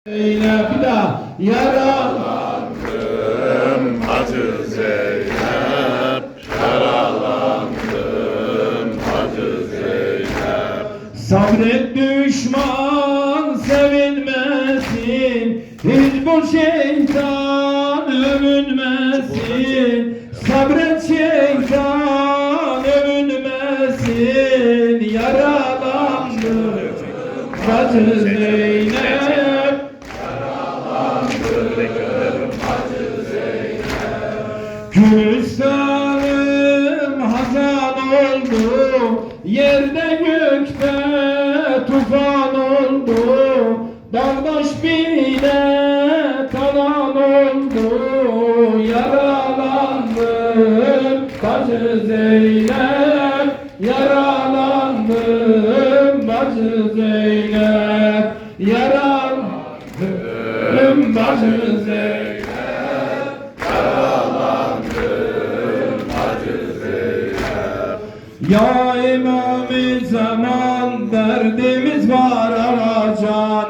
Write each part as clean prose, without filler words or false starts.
Zeynep bir daha Yaralandım Hacı Zeynep, yaralandım Hacı Zeynep. Sabret düşman sevinmesin, hiç bu şeytan övünmesin. Sabret şeytan övünmesin, yaralandım Hacı Zeynep. Gülistanım hazan oldu, yerde gökte tufan oldu. Dağdaş bile talan oldu, yaralandım Hacı Zeynep. Yaralandım Hacı Zeynep. Yaralandım Hacı Zeynep. Ya İmam-ı Zaman derdimiz var alacan.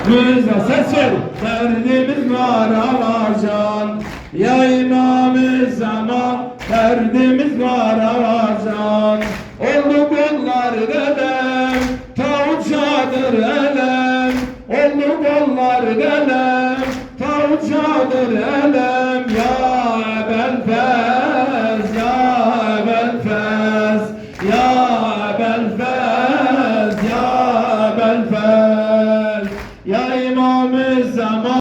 Rıza ses ver. Derdimiz var alacan. Ya İmam-ı Zaman derdimiz var alacan. Oldu bunlar elem, tavucadır elem. Oldu bunlar elem, tavucadır elem.